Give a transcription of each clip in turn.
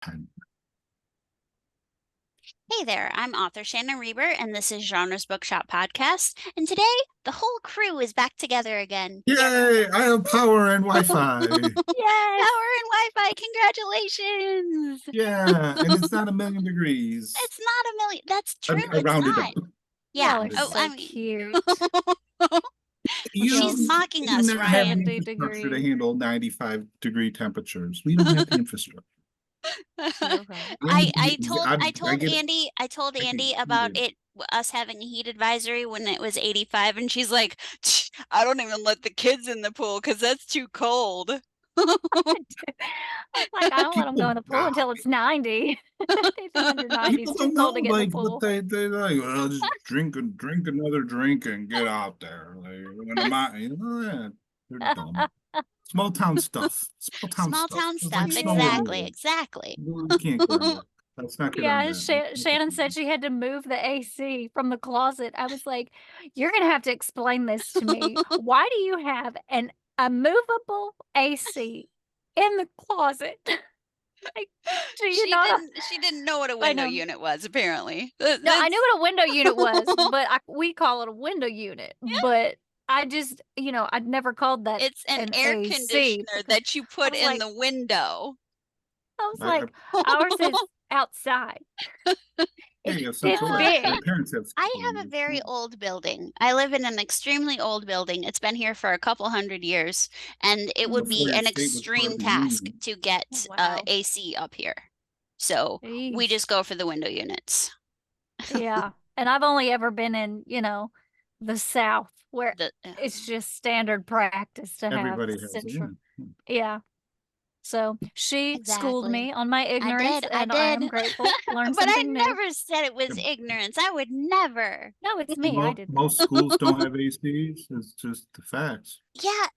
pen. Hey there, I'm author Shannon Reber, and this is Genre's Bookshop Podcast. And today, the whole crew is back together again. Yay! I have power and Wi-Fi. Yes! Power and Wi-Fi, congratulations! Yeah, and it's not 1,000,000 degrees. It's not 1,000,000. That's true. I rounded not. up. Yeah. Y'all are so cute. She's mocking us, do not have Ryan. the infrastructure to handle 95-degree temperatures. We don't have the infrastructure. I told Andy about us having a heat advisory when it was 85, and she's like, I don't even let the kids in the pool because that's too cold. I don't let them go in the pool until it's 90. It's under 90. It's too cold to get in the pool. But they like, well, just drink another drink and get out there. Like, they're dumb. Small town stuff. Small town stuff. Exactly. We can't go there. Let's not get on that. Shannon said she had to move the AC from the closet. I was like, you're going to have to explain this to me. Why do you have a movable AC in the closet? Like, she didn't know what a window unit was, apparently. No, I knew what a window unit was, but we call it a window unit. Yeah. But I just, I'd never called that. It's an air AC conditioner that you put in the window. I was like, ours is outside. It's big. I have a very old building. I live in an extremely old building. It's been here for a couple hundred years, and it would be an extreme task to get AC up here. So we just go for the window units. Yeah, and I've only ever been in, the South, where it's just standard practice to everybody have has central. Yeah. So she schooled me on my ignorance, and I am grateful. Learned but something I never said it was ignorance. I would never. No, it's me. I did. Most schools don't have ACs. It's just the facts. Yeah,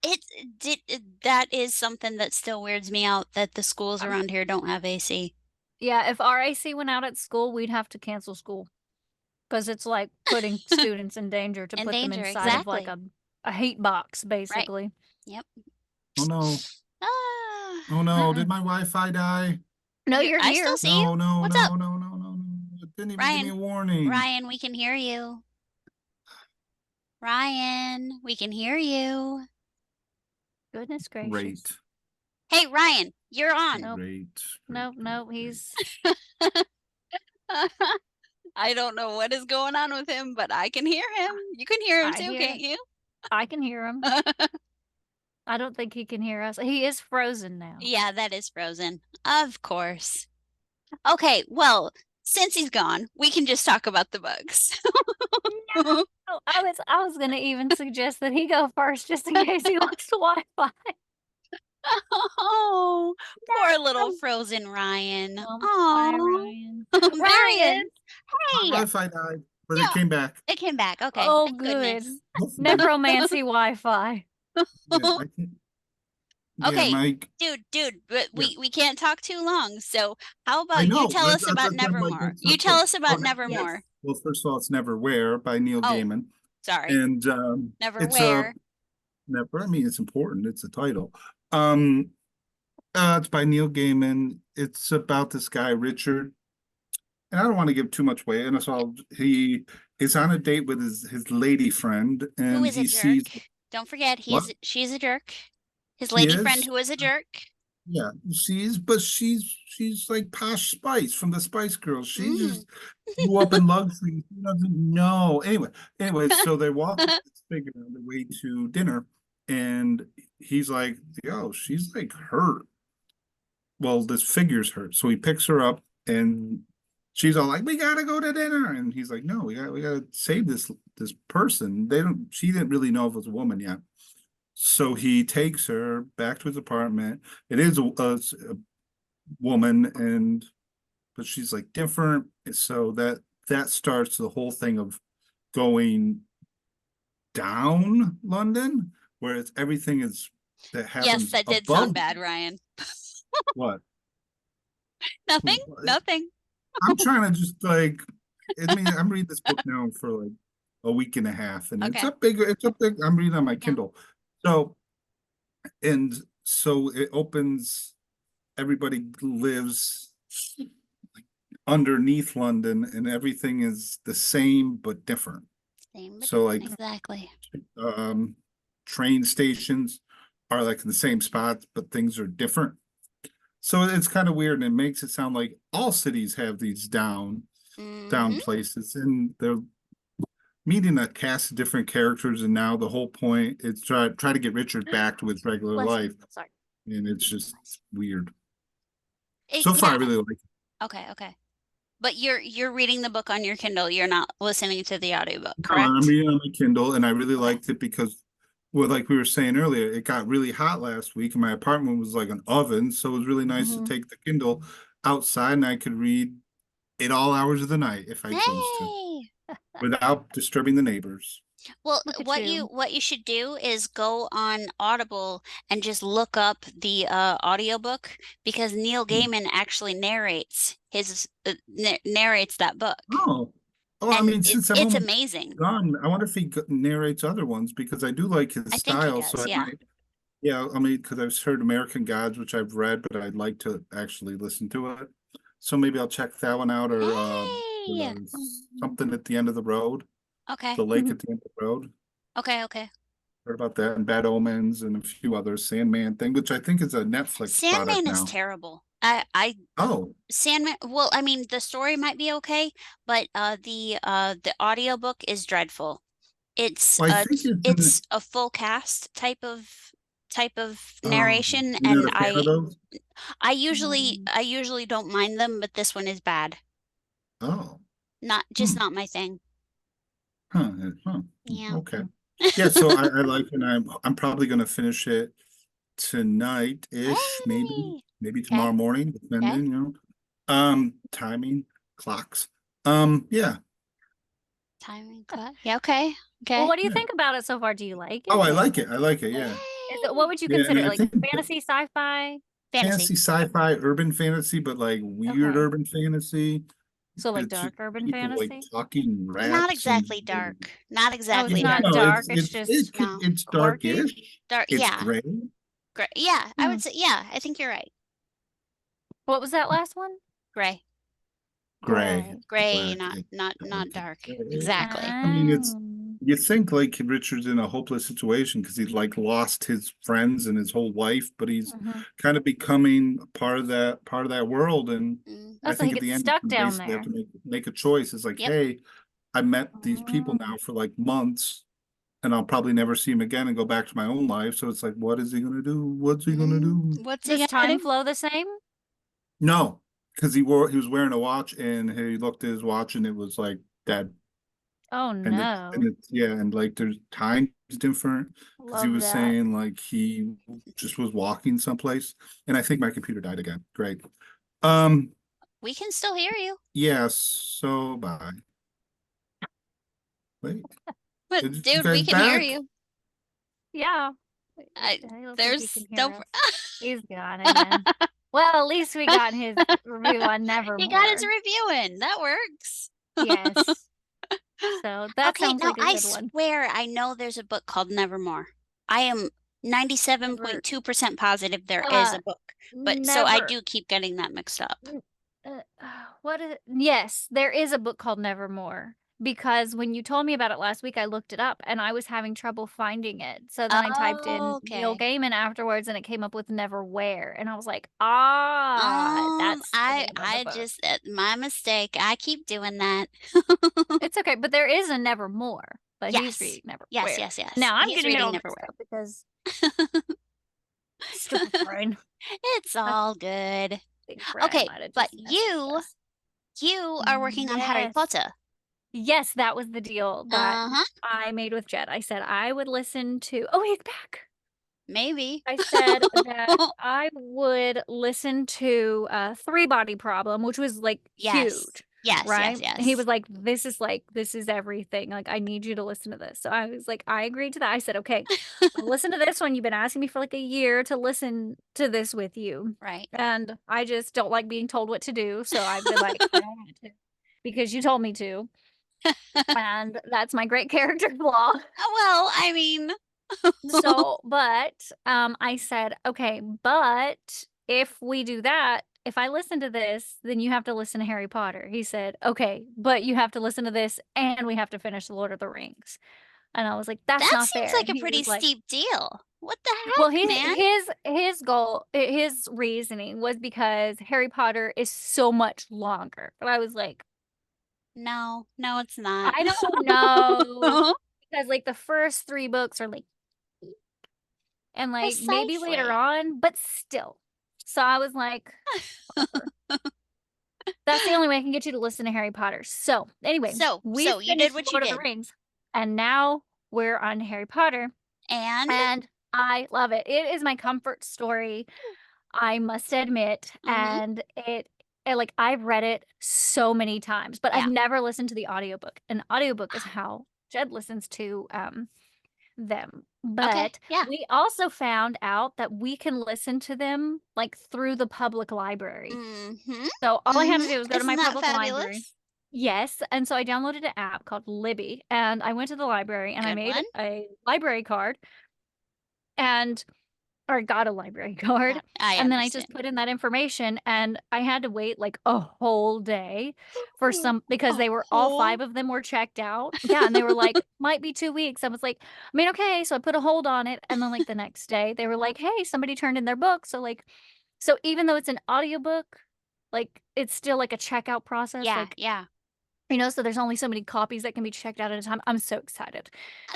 that is something that still weirds me out, that the schools around here don't have AC. Yeah, if our AC went out at school, we'd have to cancel school, because it's like putting students in danger to put them inside of like a heat box, basically. Right. Yep. Oh no. Oh no, did my Wi-Fi die? No, you're here. I still see you. What's up? No. It didn't even give me a warning. Ryan, we can hear you. Ryan, we can hear you. Goodness gracious. Great. Hey, Ryan, you're on. Great. No, he's... I don't know what is going on with him, but I can hear him. You can hear him too, can't you? I can hear him. I don't think he can hear us. He is frozen now. Yeah, that is frozen. Of course. Okay, well, since he's gone, we can just talk about the bugs. No, I was going to even suggest that he go first, just in case he lost Wi-Fi. Oh, poor little frozen Ryan. Ryan. Ryan. Hey. Wi-Fi died, but it came back. It came back. Okay. Oh, good. Necromancy Wi-Fi. Okay, Mike. dude, but we can't talk too long. So how about you tell us about Nevermore? You tell us about Nevermore. Yes. Well, first of all, it's Neverwhere by Neil Gaiman. Sorry. And Neverwhere. It's important. It's a title. It's by Neil Gaiman. It's about this guy, Richard. And I don't want to give too much away. And so he is on a date with his lady friend, and who is a jerk. Don't forget, she's a jerk. His lady friend who is a jerk. Yeah, she's like Posh Spice from the Spice Girls. She just grew up in luxury. She doesn't know. Anyway, so they walk this figure on the way to dinner, and he's like, yo, she's like hurt. Well, this figure's hurt. So he picks her up, and she's all like, we gotta go to dinner. And he's like, no, we gotta save this person. She didn't really know if it was a woman yet. So he takes her back to his apartment. It is a woman, but she's like different. So that starts the whole thing of going down London, where everything is that happens. Yes, that did sound bad, Ryan. What? Nothing. I'm trying to just I'm reading this book now for like a week and a half, and it's up big. I'm reading on my Kindle. So it opens, everybody lives underneath London, and everything is the same but different. Same, but So like exactly. Train stations are like in the same spots, but things are different. So it's kind of weird, and it makes it sound like all cities have these down places, and they're meeting a cast of different characters, and now the whole point is try to get Richard back to his regular life. Sorry. And it's just weird. It, So far, now, I really like it. Okay. But you're reading the book on your Kindle. You're not listening to the audiobook, No, correct? I'm reading on my Kindle, and I really liked it because, well, like we were saying earlier, it got really hot last week, and my apartment was like an oven, so it was really nice to take the Kindle outside, and I could read it all hours of the night if I chose to, without disturbing the neighbors. Well, what you should do is go on Audible and just look up the audiobook, because Neil Gaiman actually narrates that book. Oh, I And mean, since I'm it's almost amazing. done, I wonder if he narrates other ones, because I do like his I think he style. does, So yeah. yeah, I mean, because I've heard American Gods, which I've read, but I'd like to actually listen to it. So maybe I'll check that one out, or Hey! something at the end of the road, Okay. the lake at the end of the road. Okay. Heard about that, and Bad Omens, and a few others. Sandman thing, which I think is a Netflix product Sandman now. is terrible. Sandman, well, I mean, the story might be okay, but the audiobook is dreadful. It's Well, I think it's a full cast type of narration, you're and not a fan of those? I usually don't mind them, but this one is bad. Oh, Not my thing. Yeah. Okay. Yeah, so I like it, and I'm probably gonna finish it tonight-ish, maybe tomorrow morning, depending, you know. Timing, clocks. Yeah. Timing clock. Yeah, okay. Well, what do you think about it so far? Do you like it? Oh, I like it. Yeah. What would you consider, like fantasy, sci-fi? Fantasy, sci-fi, urban fantasy, but like weird urban fantasy. So like dark urban fantasy? Like talking rats. Not exactly dark. Not exactly dark. dark. Not dark. It's just it's darkish. Dark. It's Yeah. gray. Yeah, I would say. Yeah, I think you're right. What was that last one? Gray. Gray, not dark. Exactly. I mean, you think like Richard's in a hopeless situation because he's like lost his friends and his whole life, but he's kind of becoming part of that world. And I think at the end, stuck down they there. have to make a choice. It's like, hey, I met these people now for like months, and I'll probably never see him again and go back to my own life. So it's like, what is he gonna do? What's he gonna do? Does time flow the same? No. Because he was wearing a watch, and he looked at his watch, and it was like dead. Oh no! And like there's time's different, because he was saying like he just was walking someplace, and I think my computer died again. Great. We can still hear you. Yes. So bye. Wait. But dude, we can hear you. Yeah. There's no. He's gone again. Well, at least we got his review on Neverwhere. He got his review in. That works. Yes. So that sounds like a good one. I swear I know there's a book called Nevermore. I am 97.2% positive there is a book. But so I do keep getting that mixed up. Yes, there is a book called Nevermore. Because when you told me about it last week, I looked it up and I was having trouble finding it. So then I typed in Neil Gaiman afterwards, and it came up with Neverwhere, and I was like, that's my mistake. I keep doing that. It's okay, but there is a Nevermore. But he's reading Neverwhere. Yes. Now I'm getting it all Neverwhere because stupid brain. It's all good. Okay, but you are working on Harry Potter. Yes, that was the deal that I made with Jed. I said I would listen to. Oh, he's back. Maybe. I said that I would listen to Three Body Problem, which was like huge. Yes, right? Yes. He was like, this is everything. Like, I need you to listen to this. So I was like, I agreed to that. I said, okay, I'll listen to this one. You've been asking me for like a year to listen to this with you. Right. And I just don't like being told what to do. So I've been like, I don't want to, because you told me to. And that's my great character flaw. Well, I mean. So, but I said, okay, but if we do that, if I listen to this, then you have to listen to Harry Potter. He said, okay, but you have to listen to this and we have to finish The Lord of the Rings. And I was like, that's That not seems fair. like a pretty steep deal. What the well, heck, man? his goal, his reasoning was because Harry Potter is so much longer. But I was like, no, it's not. I don't know. Because like the first 3 books are like, and like maybe later Precisely. on, but still. So I was like, whatever. That's the only way I can get you to listen to Harry Potter. So anyway, So we you did finished what you Lord of did. the Rings, and now we're on Harry Potter, And I love it. It is my comfort story, I must admit, and it like I've read it so many times, but I've never listened to the audiobook. An audiobook is how Jed listens to them. But we also found out that we can listen to them like through the public library. So all I had to do was go to my public library. Yes, and so I downloaded an app called Libby, and I went to the library and I made a library card, or got a library card, and then I just put in that information, and I had to wait like a whole day for some because they were all 5 of them were checked out. Yeah, and they were like, might be 2 weeks. I was like, I mean, okay, so I put a hold on it, and then like the next day they were like, hey, somebody turned in their book. So even though it's an audiobook, like it's still like a checkout process. So there's only so many copies that can be checked out at a time. I'm so excited.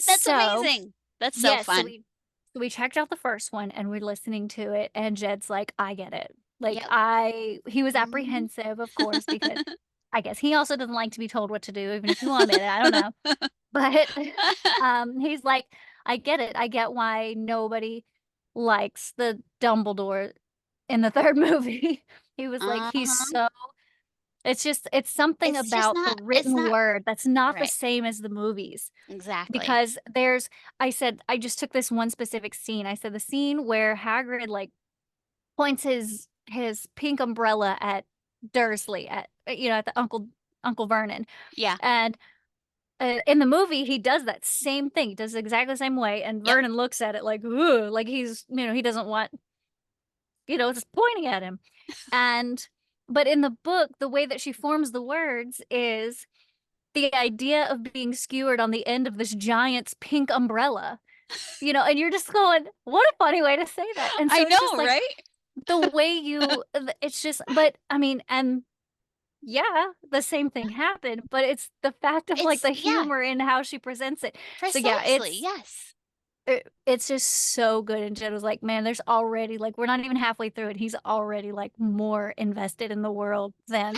That's amazing. That's so fun. So we checked out the first one and we're listening to it, and Jed's like, I get it. Like he was apprehensive, of course, because I guess he also doesn't like to be told what to do, even if he wanted it. I don't know. But he's like, I get it. I get why nobody likes the Dumbledore in the 3rd movie. He was like, he's so it's something about the written word that's not the same as the movies. Exactly. Because I just took this one specific scene. I said the scene where Hagrid like points his pink umbrella at Dursley at the Uncle Vernon. Yeah. And in the movie he does that same thing. He does it exactly the same way, and Vernon looks at it like, ooh, like he's he doesn't want just pointing at him. But in the book, the way that she forms the words is the idea of being skewered on the end of this giant's pink umbrella, and you're just going, what a funny way to say that. And so I know, it's just like, right? the way it's just, but I mean, and yeah, the same thing happened, but it's the fact of like the humor in how she presents it. Precisely, yes. It's just so good. And Jed was like, man, there's already like, we're not even halfway through it. He's already like more invested in the world than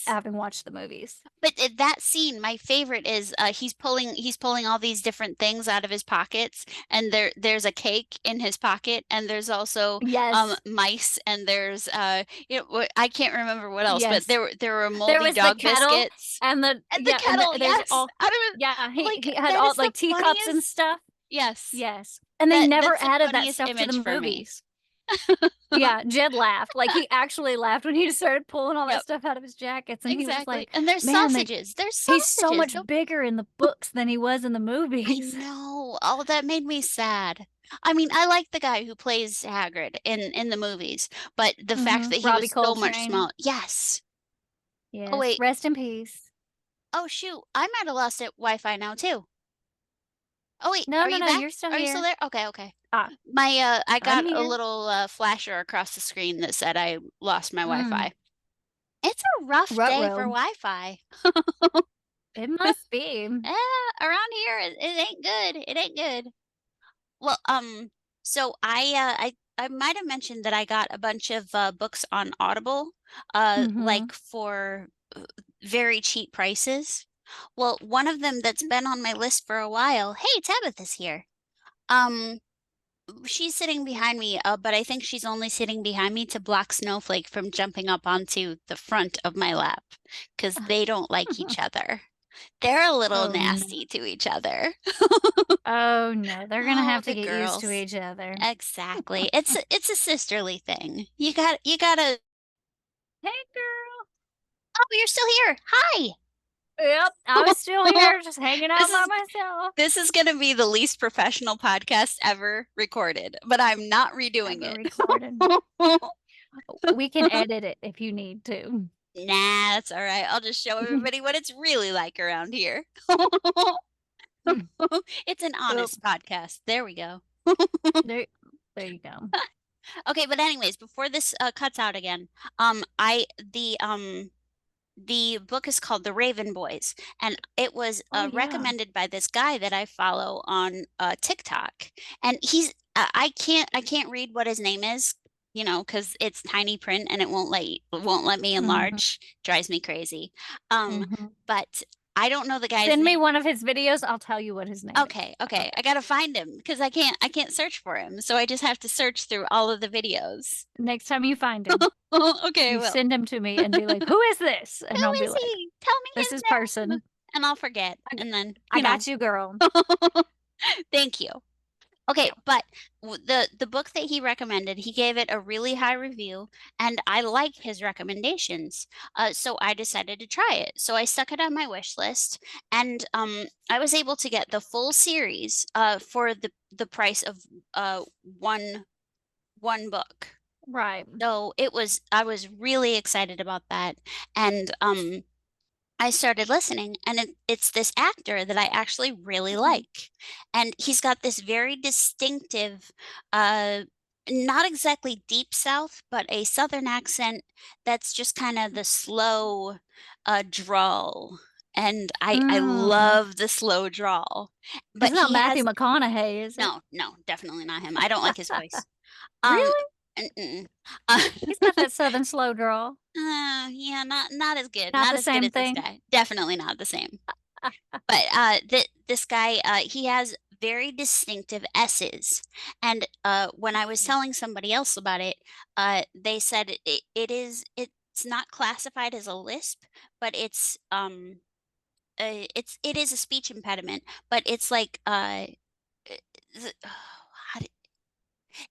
having watched the movies. But that scene, my favorite is he's pulling all these different things out of his pockets, and there's a cake in his pocket, and there's also mice, and there's I can't remember what else, but there were moldy dog biscuits and the kettle. He had all like teacups and stuff. Yes. And they never added that stuff to the movies. Yeah, Jed laughed. Like he actually laughed when he started pulling all that stuff out of his jackets. And he was like, and there's sausages. He's so much bigger in the books than he was in the movies. I know. All that made me sad. I mean, I like the guy who plays Hagrid in the movies, but the fact that he was so much smaller. Yes. Yes. Oh, wait. Rest in peace. Oh, shoot. I might have lost it Wi-Fi now, too. Oh wait, no, back? You're still here. Are you still there? Okay. I got a little flasher across the screen that said I lost my Wi-Fi. It's a rough day for Wi-Fi. It must be. Around here it ain't good. It ain't good. Well, so I might have mentioned that I got a bunch of books on Audible, like for very cheap prices. Well, one of them that's been on my list for a while. Hey, Tabitha's here. She's sitting behind me, but I think she's only sitting behind me to block Snowflake from jumping up onto the front of my lap because they don't like each other. They're a little nasty to each other. Oh no, they're gonna have to get used to each other. Exactly. It's a sisterly thing. You gotta. Hey, girl. Oh, you're still here. Hi. Yep, I was still here, just hanging out by myself. This is going to be the least professional podcast ever recorded, but I'm not redoing it. We can edit it if you need to. Nah, that's all right. I'll just show everybody what it's really like around here. It's an honest podcast. There we go. There you go. Okay, but anyways, before this cuts out again, the book is called The Raven Boys, and it was recommended by this guy that I follow on TikTok. And he's I can't read what his name is, you know, because it's tiny print and it won't let me enlarge. Drives me crazy. But I don't know the guy's Send me name. one of his videos. I'll tell you what his name is. Okay. I gotta find him because I can't search for him. So I just have to search through all of the videos. Next time you find him, okay, you send him to me and be like, "Who is this?" And I'll be like, he? Tell me "This his is name." person. And I'll forget. And then I got you, girl. Thank you. Okay, but the book that he recommended, he gave it a really high review, and I like his recommendations. So I decided to try it. So I stuck it on my wish list, and I was able to get the full series for the price of one book. Right. So I was really excited about that, and I started listening, and it's this actor that I actually really like. And he's got this very distinctive, not exactly deep South, but a Southern accent that's just kind of the slow drawl. And I love the slow drawl. But it's not Matthew McConaughey, is it? No, definitely not him. I don't like his voice. Really? He's got that Southern slow drawl. Yeah, not as good. Not Not the as same good as thing. this guy. Definitely not the same. But this guy, he has very distinctive S's. And when I was telling somebody else about it, they said it's not classified as a lisp, but it is a speech impediment, but it's like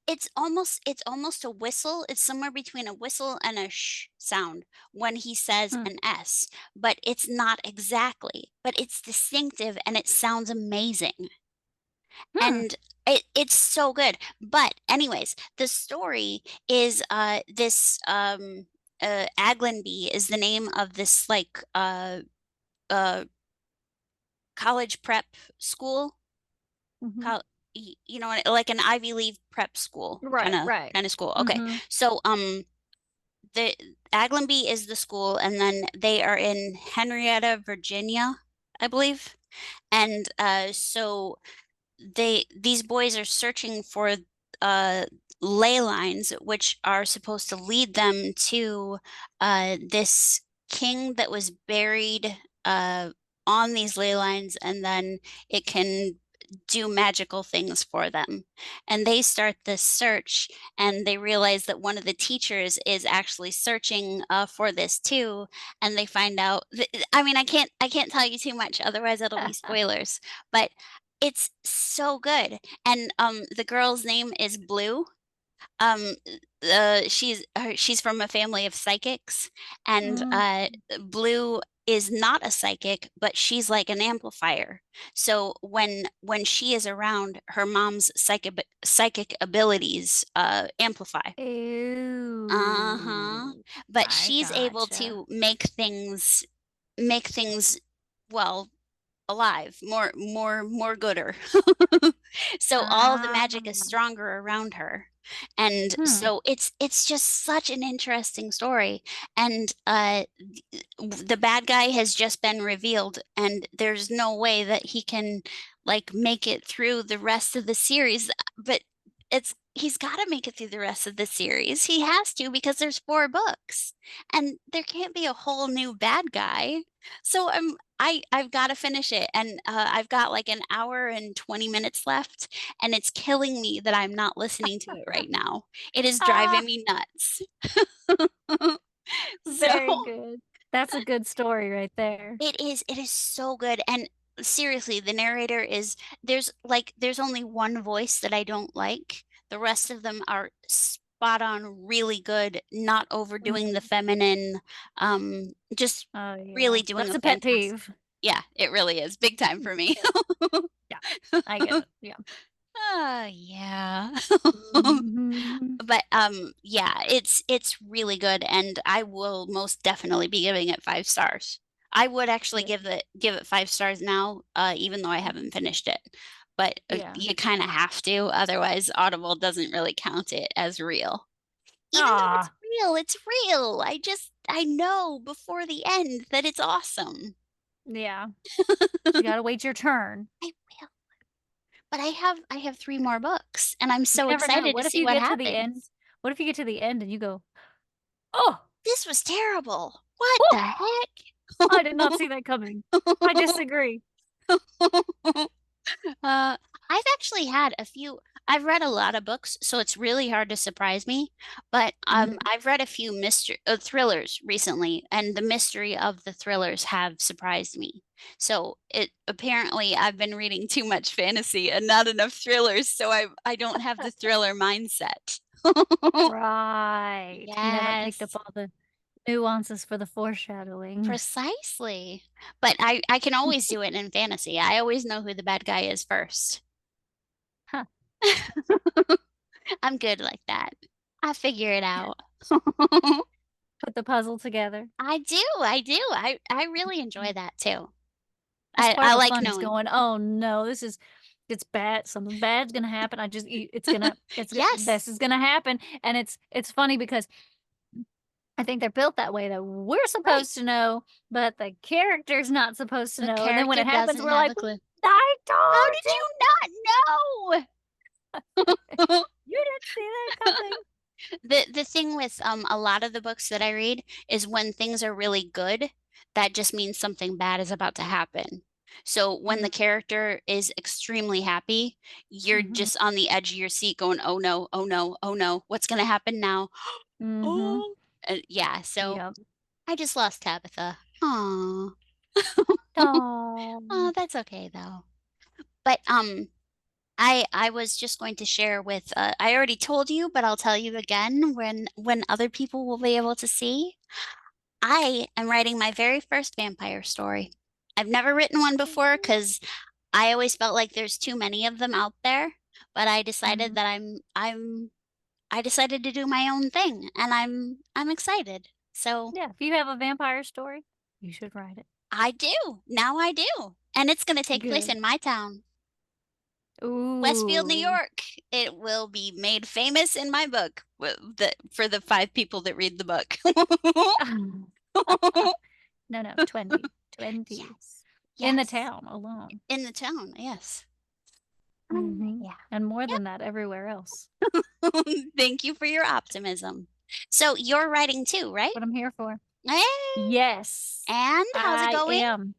it's almost a whistle. It's somewhere between a whistle and a sh sound when he says an S, but it's not exactly, but it's distinctive and it sounds amazing. And it's so good. But anyways, the story is this Aglenby is the name of this like college prep school. You know, like an Ivy League prep school, kind of school. Okay, so the Aglenby is the school, and then they are in Henrietta, Virginia, I believe, and so these boys are searching for ley lines, which are supposed to lead them to this king that was buried on these ley lines, and then it can do magical things for them. And they start this search, and they realize that one of the teachers is actually searching for this too. And they find out I mean, I can't tell you too much, otherwise it'll be spoilers, but it's so good. And the girl's name is Blue. She's from a family of psychics, and Blue is not a psychic, but she's like an amplifier. So when she is around, her mom's psychic abilities amplify. Ooh. But she's able to make things well alive, more gooder. So all the magic is stronger around her. And so it's just such an interesting story. And the bad guy has just been revealed, and there's no way that he can like make it through the rest of the series, but he's got to make it through the rest of the series. He has to, because there's 4 books and there can't be a whole new bad guy. So I've got to finish it, and I've got like an hour and 20 minutes left, and it's killing me that I'm not listening to it right now. It is driving me nuts. Very good. That's a good story right there. It is so good. And seriously, the narrator is there's only one voice that I don't like. The rest of them are spot on, really good, not overdoing the feminine, just really doing That's a pet peeve. Yeah, it really is big time for me. Yeah, I get it. Yeah. Yeah. Mhm. But yeah, it's really good, and I will most definitely be giving it 5 stars. I would actually Yeah. give it 5 stars now, even though I haven't finished it. But Yeah. you kind of have to, otherwise Audible doesn't really count it as real. Even though Ah, it's real. I know before the end that it's awesome. yeah. You gotta wait your turn. I will. But I have 3 more books, and I'm You so never know. excited to What if see you what get to the happens. end? What if you get to the end and you go, "Oh, This was terrible. What the whew, heck? I did not see that coming. I disagree." I've actually had a few. I've read a lot of books, so it's really hard to surprise me. But Mhm. I've read a few mystery thrillers recently, and the mystery of the thrillers have surprised me. So it apparently I've been reading too much fantasy and not enough thrillers, so I don't have the thriller mindset. Right. You haven't picked up Yes, all the nuances for the foreshadowing. precisely. But I can always do it in fantasy. I always know who the bad guy is first. Huh. I'm good like that. I figure it out. Put the puzzle together. I do. I do. I really enjoy that too. That's part I of the like fun is knowing. going, "Oh no, it's bad. Something bad's gonna happen. Yes. this is gonna happen." And it's funny because I think they're built that way that we're Right. supposed to know, but the character's not supposed to The know. And then when character it happens, doesn't we're have a like, clue. "I How told did you, you not know? you didn't see that coming." The thing with a lot of the books that I read is when things are really good, that just means something bad is about to happen. So when the character is extremely happy, you're Mm-hmm. just on the edge of your seat going, "Oh no, oh no, oh no, what's gonna happen now?" Mm-hmm. Oh, yeah, so Yep. I just lost Tabitha. Aw. Oh. Oh, that's okay though. But I was just going to share with I already told you, but I'll tell you again when other people will be able to see. I am writing my very first vampire story. I've never written one before because I always felt like there's too many of them out there, but I decided that I decided to do my own thing, and I'm excited. So Yeah, if you have a vampire story, you should write it. I do. Now I do. And it's going to take place Good. in my town, Westfield, New Ooh. York. It will be made famous in my book for the 5 people that read the book. No, no, 20. 20. Yes. In the Yes. town alone. In the town, yes. Mhm. Yeah. And more than that everywhere else. Thank you for your optimism. So you're writing too, right? What I'm here for. Hey, Yes, and how's it I going? am.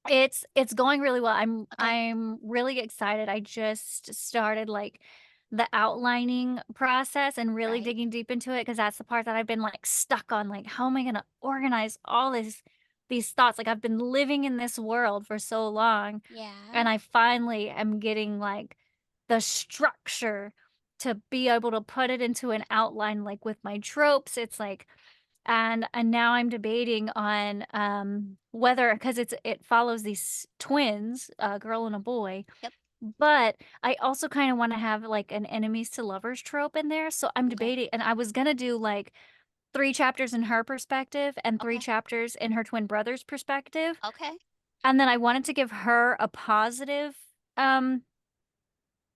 It's going really well. Okay. I'm really excited. I just started like the outlining process and really Right. digging deep into it because that's the part that I've been like stuck on. Like, how am I gonna organize all these thoughts? Like I've been living in this world for so long, Yeah. and I finally am getting like the structure to be able to put it into an outline, like with my tropes. It's like and now I'm debating on, whether because it follows these twins, a girl and a boy, Yep. but I also kinda wanna have, like, an enemies to lovers trope in there, so I'm Okay. debating and I was gonna do, like, 3 chapters in her perspective and 3 Okay. chapters in her twin brother's perspective, Okay. and then I wanted to give her um,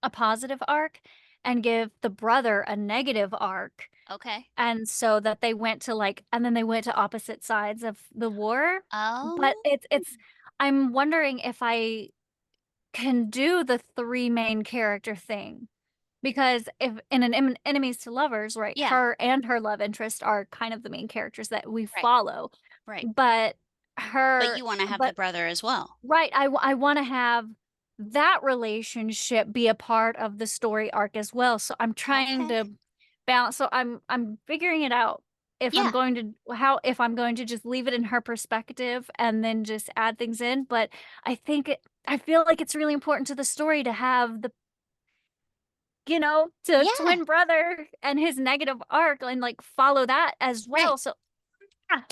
a positive arc and give the brother a negative arc. Okay. And so that they went to, like and then they went to opposite sides of the war, but Oh, it's I'm wondering if I can do the 3 main character thing, because if in an enemies to lovers, right, yeah. her and her love interest are kind of the main characters that we Right. follow, Right. but But her you want to have the but brother as well. right, I wanna have that relationship be a part of the story arc as well, so I'm trying Okay. to balance so I'm figuring it out Yeah. if I'm going to just leave it in her perspective and then just add things in, but I feel like it's really important to the story to have to Yeah. twin brother and his negative arc and, like, follow that as Right. well, so ah,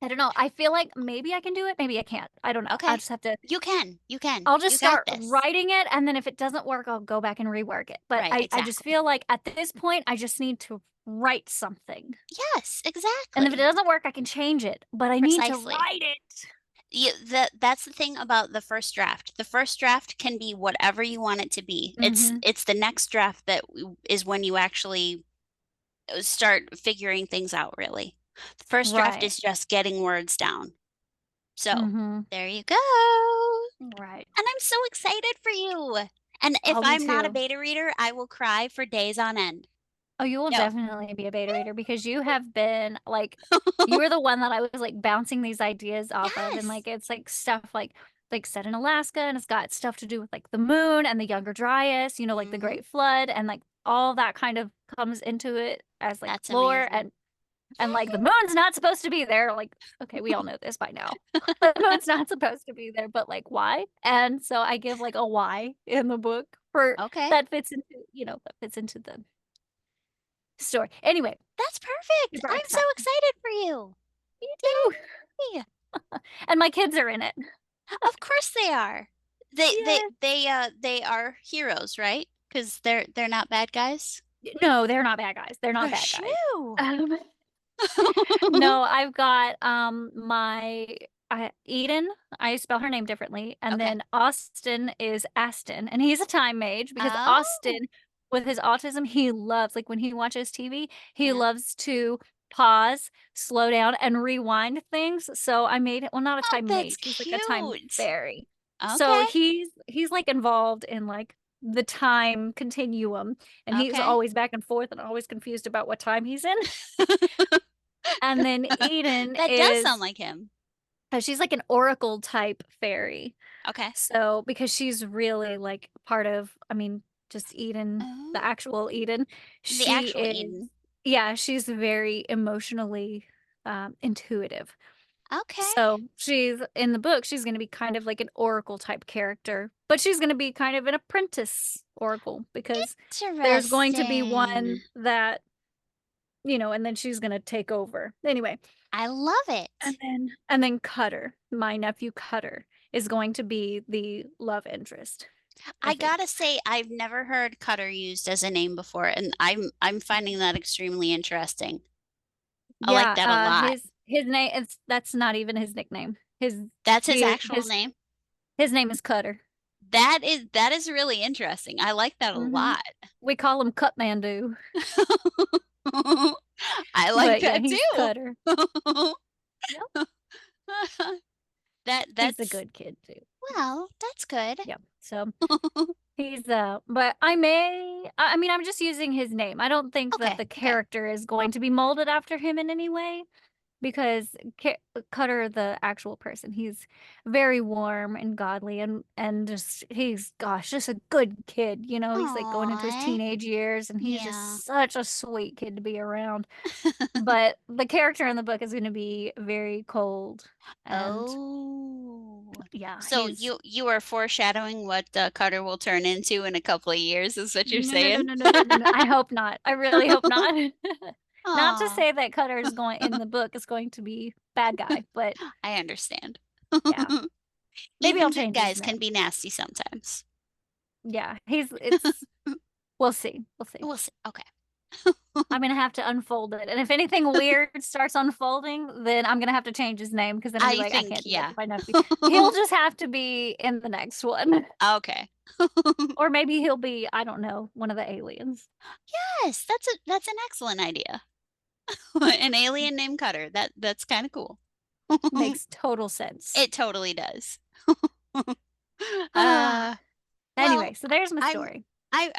I don't know. I feel like maybe I can do it. Maybe I can't. I don't know. Okay. I'll just have to. You can. I'll just You got start this. writing it, and then if it doesn't work, I'll go back and rework it. But Right, I just feel like at this point, I just need to write something. Yes, exactly. And if it doesn't work, I can change it. But I need to write it. That's the thing about the first draft. The first draft can be whatever you want it to be. It's the next draft that is when you actually start figuring things out, really. The first draft is just getting words down. So there you go. Right. And I'm so excited for you. And if I'm not a beta reader, I will cry for days on end. Oh, you will definitely be a beta reader because you have been like, you were the one that I was like bouncing these ideas off of. And like, it's like stuff like set in Alaska, and it's got stuff to do with like the moon and the Younger Dryas, you know, like the Great Flood, and like all that kind of comes into it as like lore. And like the moon's not supposed to be there. Like, okay, we all know this by now. The moon's not supposed to be there, but like why? And so I give like a why in the book for that fits into the story. Anyway, that's perfect. I'm so excited for you. Me too. Yeah. And my kids are in it. Of course they are. They are heroes, right? Because they're not bad guys. No, they're not bad guys. They're not bad guys. No, I've got my Eden. I spell her name differently, and then Austin is Aston, and he's a time mage because Austin, with his autism, he loves, like when he watches TV, he loves to pause, slow down, and rewind things. So I made it. Well, not a time mage. He's like a time fairy. So he's like involved in like the time continuum, and he's always back and forth and always confused about what time he's in. And then Eden does sound like him. She's like an oracle type fairy. Okay. So because she's really like part of, I mean, just Eden, the actual Eden. The actual Eden. Yeah, she's very emotionally intuitive. Okay. So she's in the book, she's going to be kind of like an oracle type character, but she's going to be kind of an apprentice oracle because there's going to be one that, you know, and then she's going to take over. Anyway, I love it. And then Cutter, my nephew Cutter, is going to be the love interest. I gotta say, I've never heard Cutter used as a name before, and I'm finding that extremely interesting. I like that a lot. His name that's not even his nickname. That's his actual name. His name is Cutter. That is really interesting. I like that a lot. We call him Cutmandu. I like that he's too. Cutter. That's a good kid too. Well, that's good. Yeah. So he's but I mean I'm just using his name. I don't think that the character is going to be molded after him in any way, because Cutter, the actual person, he's very warm and godly and just he's just a good kid, you know. He's like going into his teenage years, and he's just such a sweet kid to be around. But the character in the book is going to be very cold. And yeah. So you are foreshadowing what Cutter will turn into in a couple of years, is what you're saying? No. I hope not. I really hope not. Not to say that Cutter is going in the book is going to be bad guy, but I understand. Yeah. Maybe Even I'll change guys can be nasty sometimes. Yeah, we'll see. We'll see. Okay. I'm gonna have to unfold it, and if anything weird starts unfolding, then I'm gonna have to change his name, because then I can't do that to my nephew. He'll just have to be in the next one. Okay. Or maybe he'll be, I don't know, one of the aliens. Yes, that's an excellent idea. An alien named Cutter. That's kind of cool. Makes total sense. It totally does. Anyway, so there's my story. I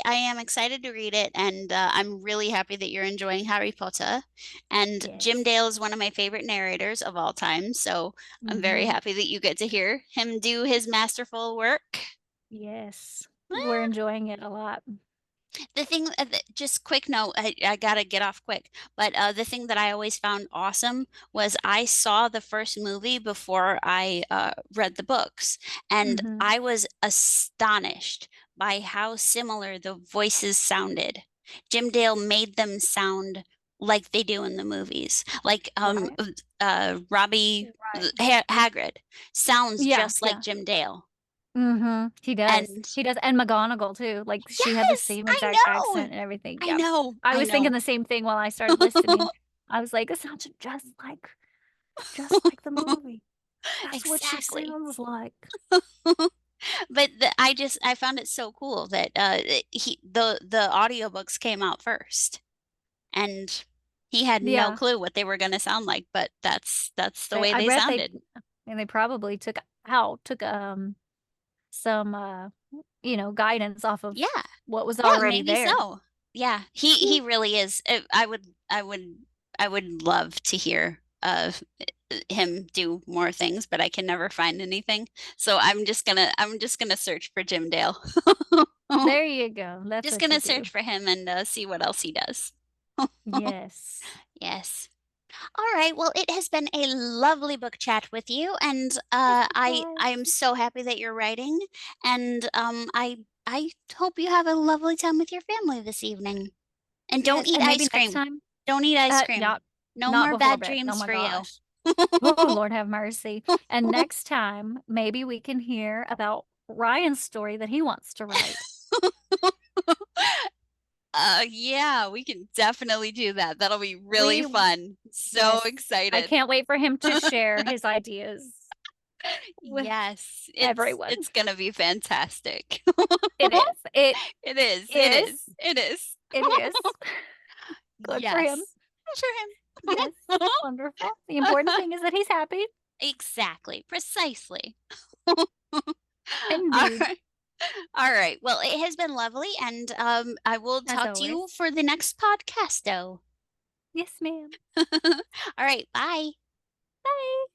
am excited to read it, and I'm really happy that you're enjoying Harry Potter. And Jim Dale is one of my favorite narrators of all time, so I'm very happy that you get to hear him do his masterful work. Yes, we're enjoying it a lot. The thing, just quick note, I gotta get off quick, but the thing that I always found awesome was I saw the first movie before I read the books, and I was astonished by how similar the voices sounded. Jim Dale made them sound like they do in the movies. Like Robbie Right. Hagrid sounds Yeah, just like Jim Dale. He does. And He does. And McGonagall too. Like she had the yes, same I exact know. accent and everything. I Yeah. know. I was thinking know. the same thing while I started listening. I was like, it sounds just like the movie. That's what she Exactly. sounds like. But I found it so cool that the audiobooks came out first, and he had no Yeah. clue what they were going to sound like, but that's the way I they read sounded. and they probably took some guidance off of Yeah. what was Yeah, already maybe there. so. Yeah, he really is. I would love to hear him do more things, but I can never find anything. So I'm just gonna search for Jim Dale. There you go. That's Just what gonna you do. search for him and see what else he does. Yes. Yes. All right. Well, it has been a lovely book chat with you, and I'm so happy that you're writing, and I hope you have a lovely time with your family this evening. And don't eat and maybe ice cream. next time. Don't eat ice cream. No Not more before bad bed. dreams Oh my for you. gosh. Oh, Lord have mercy. And next time, maybe we can hear about Ryan's story that he wants to write. Yeah, we can definitely do that. That'll be really fun. So excited. I can't wait for him to share his ideas. Yes, everyone. It's gonna be fantastic. It is. It is. It is. It is. It is. Good for him. Good for him. Yes. Wonderful. The important thing is that he's happy. Exactly. Precisely. Indeed. All right. Well, it has been lovely, and I will talk to you for the next podcast, though. Yes, ma'am. All right. Bye. Bye.